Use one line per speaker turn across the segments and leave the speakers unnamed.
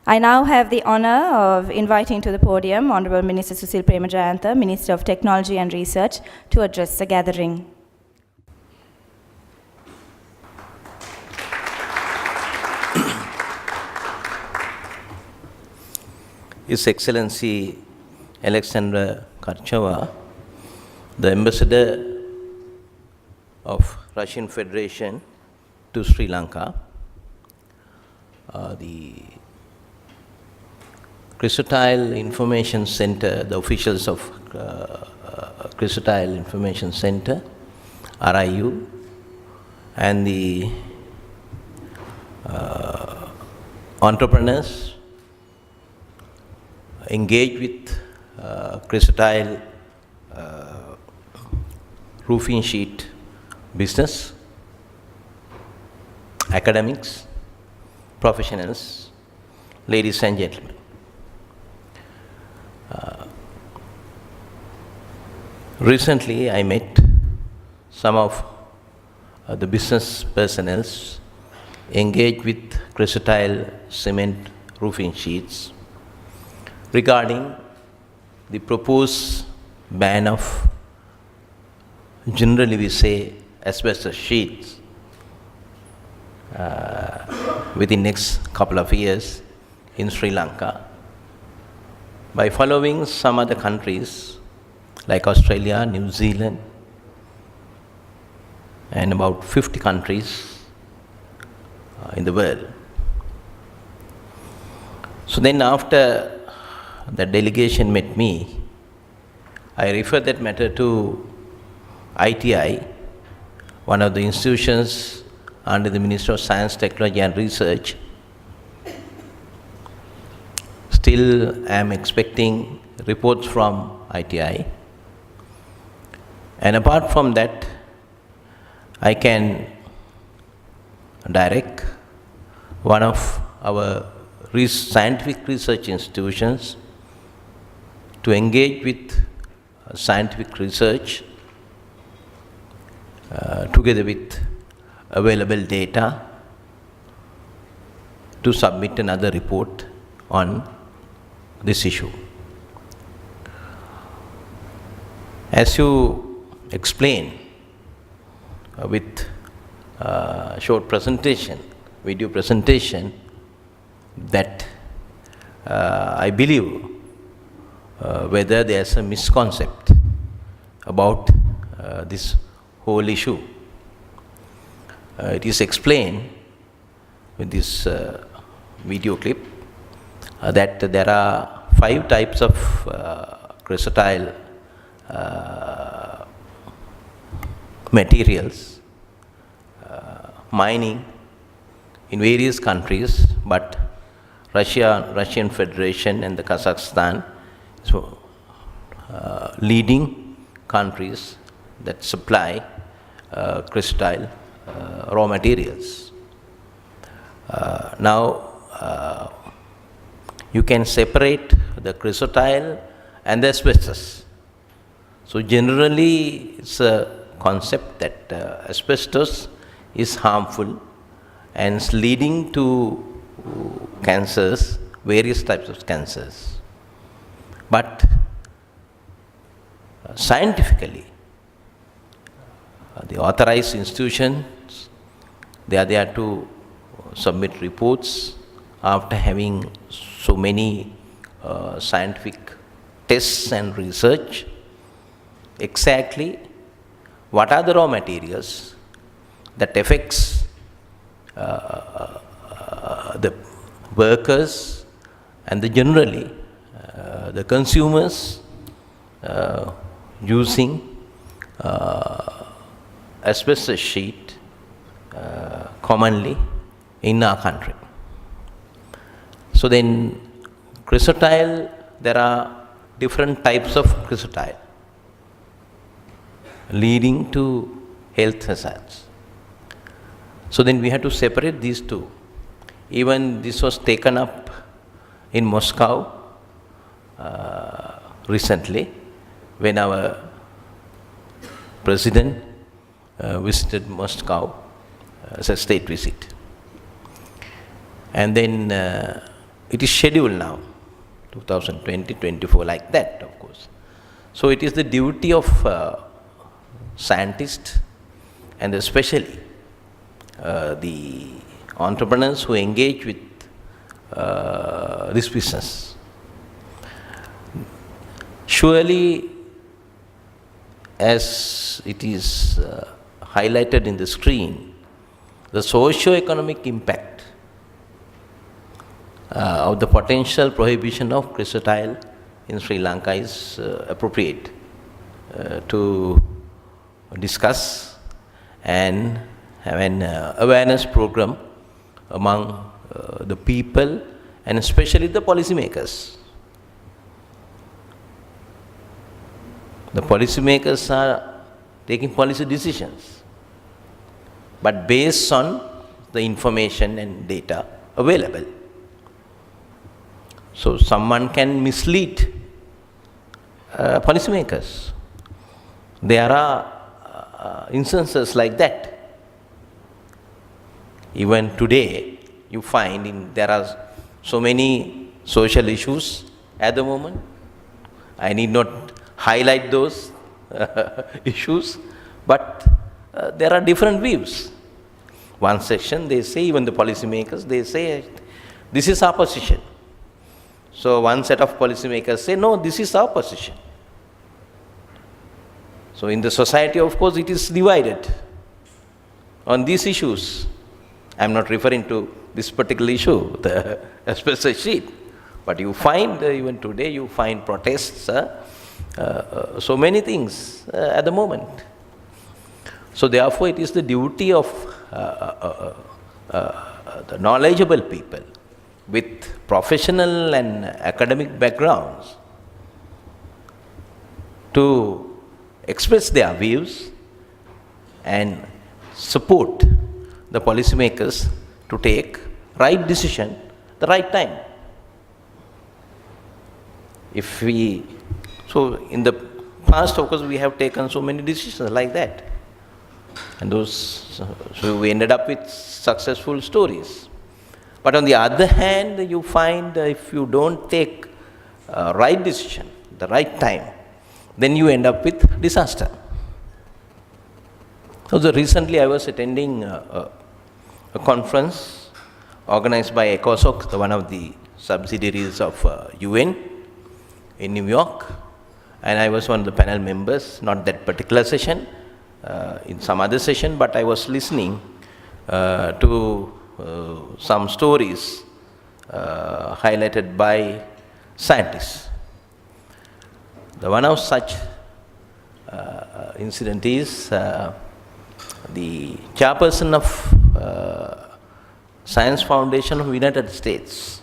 I now have the honor of inviting to the podium Honorable Minister Susil Premajayantha, Minister of Technology and Research, to address the gathering.
His Excellency Alexander Karchava, the Ambassador of Russian Federation to Sri Lanka, the Chrysotile Information Center, the officials of Chrysotile Information Center, RIU, and the entrepreneurs engaged with chrysotile roofing sheet business, academics, professionals, ladies and gentlemen. Recently, I met some of the business personnel engaged with chrysotile cement roofing sheets regarding the proposed ban of, generally we say, asbestos sheets within next couple of years in Sri Lanka, by following some other countries like Australia, New Zealand, and about 50 countries in the world. So then after the delegation met me, I referred that matter to ITI, one of the institutions under the Ministry of Science, Technology and Research. Still I am expecting reports from ITI. And apart from that, I can direct one of our scientific research institutions to engage with scientific research together with available data to submit another report on this issue. As you explain with short presentation, video presentation, that I believe whether there is a misconcept about this whole issue. It is explained with this video clip that there are 5 types of chrysotile materials mining in various countries, but Russian Federation and the Kazakhstan, so leading countries that supply chrysotile raw materials. Now you can separate the chrysotile and the asbestos. So generally it's a concept that asbestos is harmful and is leading to cancers, various types of cancers. But scientifically, the authorized institutions, they are there to submit reports after having so many scientific tests and research, exactly what are the raw materials that affects the workers and generally the consumers using asbestos sheet commonly in our country. So then chrysotile, there are different types of chrysotile leading to health hazards. So then we had to separate these two. Even this was taken up in Moscow recently when our president visited Moscow as a state visit. And then it is scheduled now, 2020-24, like that, of course. So it is the duty of scientists and especially the entrepreneurs who engage with this business. Surely, as it is highlighted in the screen, the socio-economic impact of the potential prohibition of chrysotile in Sri Lanka is appropriate to discuss and have an awareness program among the people and especially the policymakers. The policymakers are taking policy decisions, but based on the information and data available. So someone can mislead policymakers. There are instances like that. Even today, you find there are so many social issues at the moment. I need not highlight those issues, but there are different views. One section, they say, even the policymakers, they say, this is our position. So one set of policymakers say, no, this is our position. So in the society, of course, it is divided on these issues. I am not referring to this particular issue, the asbestos sheet, but you find, even today, you find protests, so many things at the moment. So therefore, it is the duty of the knowledgeable people with professional and academic backgrounds to express their views and support the policymakers to take right decision the right time. So in the past, of course, we have taken so many decisions like that, and so we ended up with successful stories. But on the other hand, you find if you don't take right decision, the right time, then you end up with disaster. So recently I was attending a conference organized by ECOSOC, one of the subsidiaries of UN in New York, and I was one of the panel members, not that particular session, in some other session, but I was listening to some stories highlighted by scientists. The one of such incident is the chairperson of Science Foundation of United States,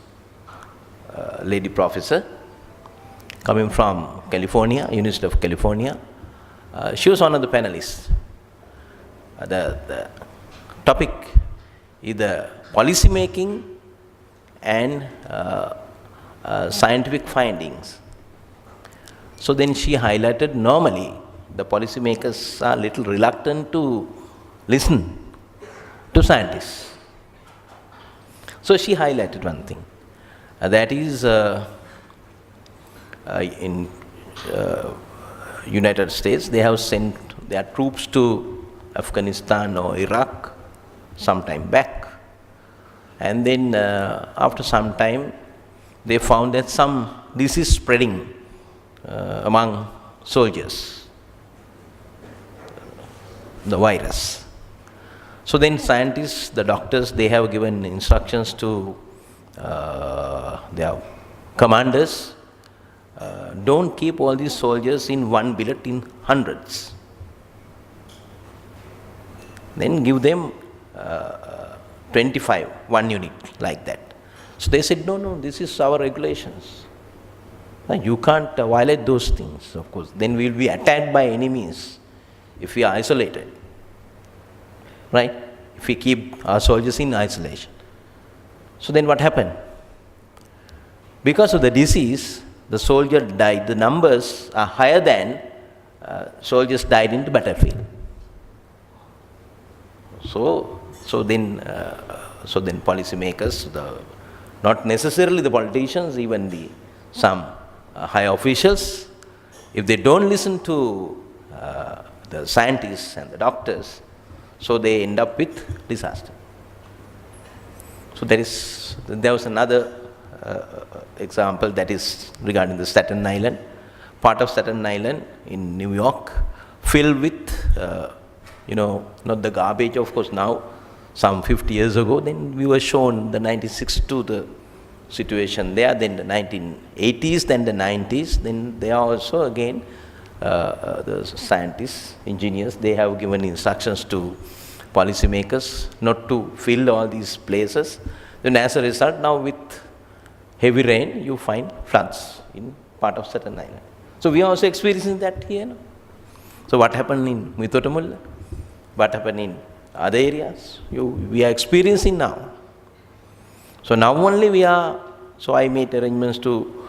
lady professor, coming from California, University of California. She was one of the panelists. The topic is the policy making and scientific findings. So then she highlighted, normally the policymakers are little reluctant to listen to scientists. So she highlighted one thing, that is in United States, they have sent their troops to Afghanistan or Iraq some time back, and then after some time they found that some disease spreading among soldiers, the virus. So then scientists, the doctors, they have given instructions to their commanders, don't keep all these soldiers in one billet in hundreds. Then give them 25, one unit, like that. So they said, no, this is our regulations. You can't violate those things, of course. Then we will be attacked by enemies if we are isolated, right? If we keep our soldiers in isolation. So then what happened? Because of the disease, the soldier died. The numbers are higher than soldiers died in the battlefield. So then policymakers, the not necessarily the politicians, even some high officials, if they don't listen to the scientists and the doctors, so they end up with disaster. So there was another example, that is regarding the Staten Island. Part of Staten Island in New York filled with, not the garbage, of course, now, some 50 years ago, then we were shown the 1962, the situation there, then the 1980s, then the 90s, then they are also again, the scientists, engineers, they have given instructions to policymakers not to fill all these places. Then as a result, now with heavy rain, you find floods in part of Staten Island. So we are also experiencing that here. No? So what happened in Mitotamulla? What happened in other areas? We are experiencing now. So now only so I made arrangements to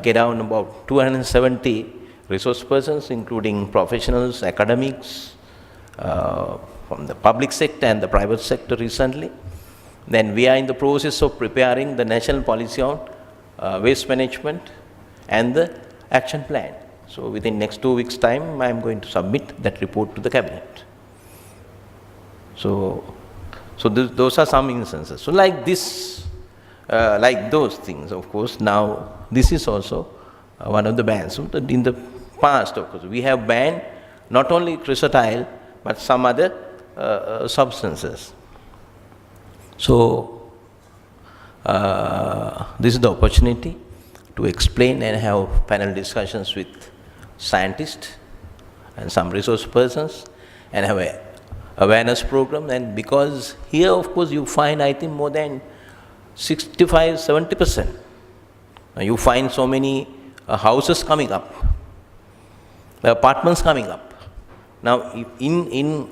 get down about 270 resource persons, including professionals, academics, from the public sector and the private sector recently. Then we are in the process of preparing the national policy on waste management and the action plan. So within next 2 weeks' time, I am going to submit that report to the cabinet. So those are some instances. So like this, like those things, of course, now this is also one of the bans. So in the past, of course, we have banned not only chrysotile, but some other substances. So this is the opportunity to explain and have panel discussions with scientists and some resource persons and have a awareness program. And because here, of course, you find, I think, more than 65-70%. You find so many houses coming up, apartments coming up. Now, in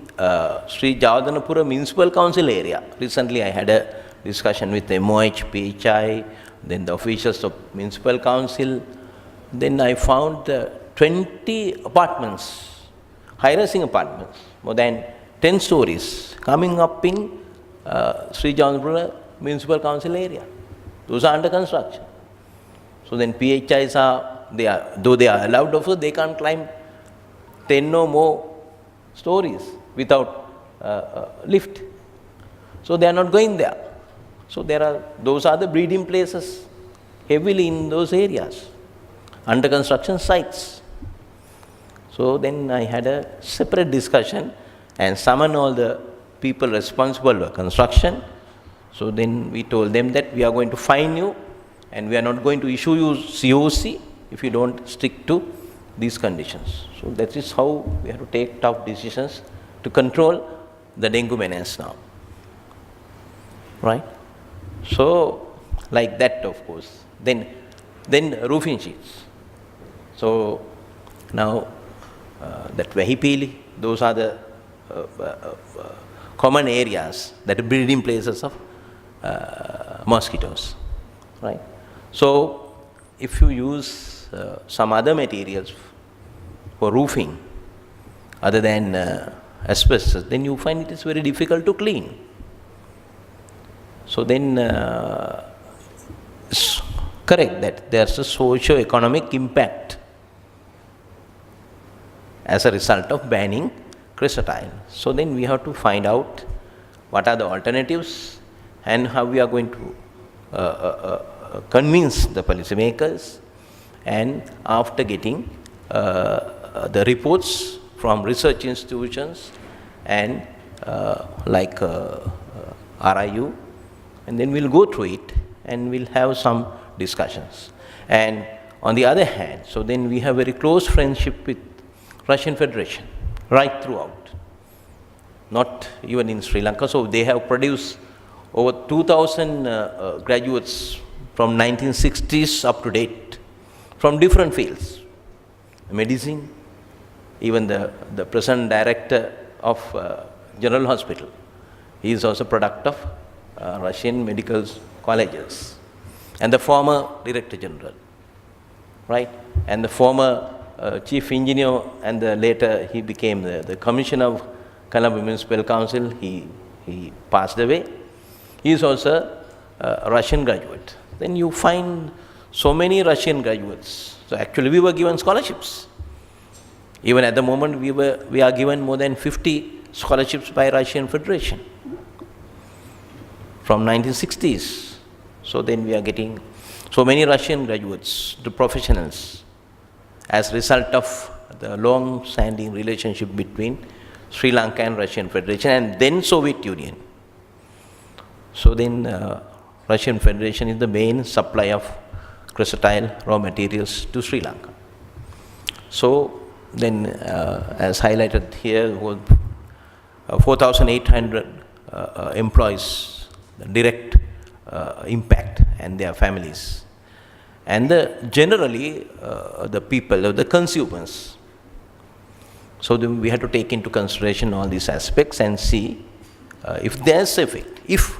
Sri Jawadanapura Municipal Council area, recently I had a discussion with MOH, PHI, then the officials of Municipal Council. Then I found 20 apartments, high-rising apartments, more than 10 stories coming up in Sri Jawadanapura Municipal Council area. Those are under construction. So then PHIs though they are allowed, of course, they can't climb 10 or more stories without lift. So they are not going there. So those are the breeding places heavily in those areas, under construction sites. So then I had a separate discussion and summoned all the people responsible for construction. So then we told them that we are going to fine you and we are not going to issue you COC if you don't stick to these conditions. So that is how we have to take tough decisions to control the dengue menace now. Right? So like that, of course. Then roofing sheets. So now that Vahipili, those are the common areas that are breeding places of mosquitoes. Right? So if you use some other materials for roofing other than asbestos, then you find it is very difficult to clean. So then it's correct that there's a socio-economic impact as a result of banning chrysotile. So then we have to find out what are the alternatives and how we are going to convince the policymakers. And after getting the reports from research institutions and like RIU, and then we'll go through it and we'll have some discussions. And on the other hand, so then we have very close friendship with Russian Federation right throughout, not even in Sri Lanka. So they have produced over 2,000 graduates from 1960s up to date from different fields, medicine, even the present director of General Hospital, he is also product of Russian medical colleges, and the former Director General, right, and the former Chief Engineer, and later he became the Commissioner of Colombo Municipal Council. He passed away. He is also Russian graduate. Then you find so many Russian graduates. So actually we were given scholarships. Even at the moment we are given more than 50 scholarships by Russian Federation from 1960s. So then we are getting so many Russian graduates, the professionals, as a result of the long-standing relationship between Sri Lanka and Russian Federation and then Soviet Union. So then Russian Federation is the main supply of chrysotile raw materials to Sri Lanka. So then as highlighted here, 4,800 employees, direct impact, and their families. And generally the people, the consumers. So then we have to take into consideration all these aspects and see if there's effect. If,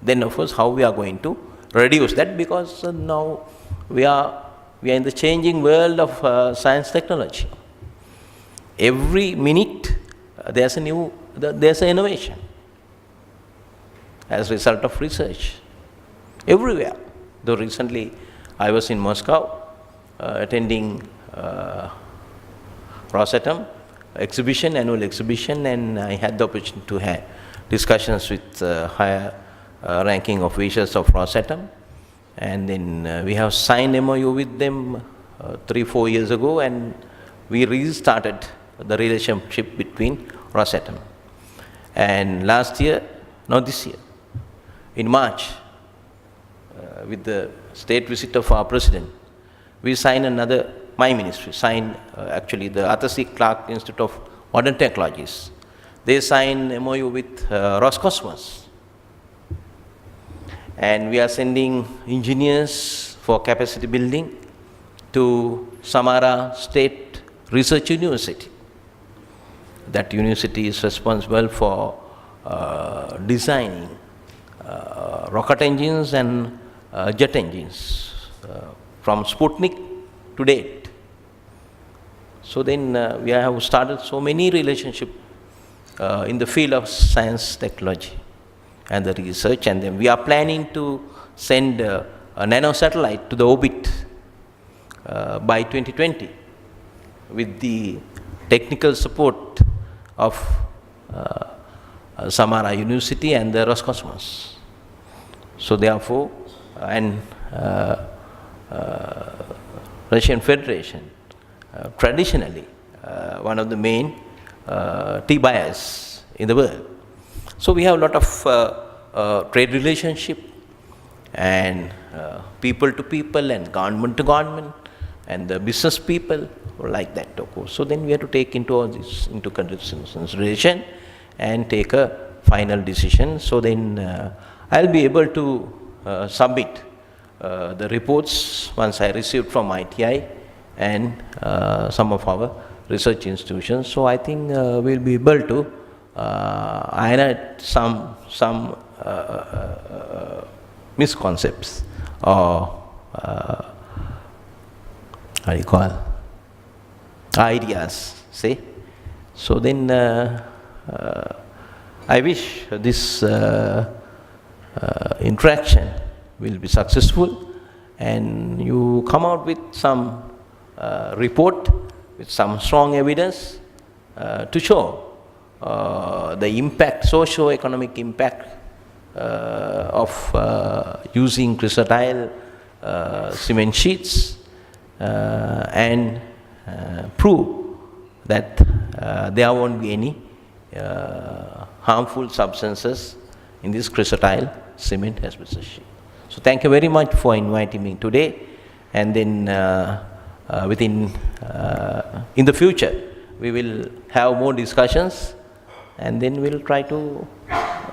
then of course how we are going to reduce that, because now we are in the changing world of science technology. Every minute there's an innovation as a result of research everywhere. Though recently I was in Moscow attending Rosatom exhibition, annual exhibition, and I had the opportunity to have discussions with higher ranking officials of Rosatom. And then we have signed MOU with them 3-4 years ago, and we restarted the relationship between Rosatom. And last year, this year, in March, with the state visit of our president, we signed my ministry signed actually the Arthur C. Clarke Institute of Modern Technologies. They signed MOU with Roscosmos. And we are sending engineers for capacity building to Samara State Research University. That university is responsible for designing rocket engines and jet engines from Sputnik to date. So then we have started so many relationships in the field of science technology and the research, and then we are planning to send a nano satellite to the orbit by 2020 with the technical support of Samara University and the Roscosmos. So therefore, and Russian Federation, traditionally one of the main tea buyers in the world. So we have a lot of trade relationship and people to people and government to government and the business people like that, of course. So then we have to take into all this into consideration and take a final decision. So then I'll be able to submit the reports once I received from ITI and some of our research institutions. So I think we'll be able to iron out some misconceptions or how do you call ideas, say. So then I wish this interaction will be successful and you come out with some report with some strong evidence to show the impact, socio-economic impact of using chrysotile cement sheets and prove that there won't be any harmful substances in this chrysotile cement asbestos sheet. So thank you very much for inviting me today, and then in the future we will have more discussions and then we'll try to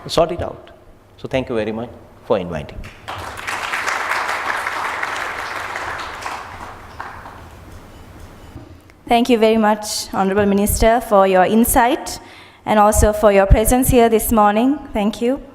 sort it out. So thank you very much for inviting me.
Thank you very much, Honorable Minister, for your insight and also for your presence here this morning. Thank you.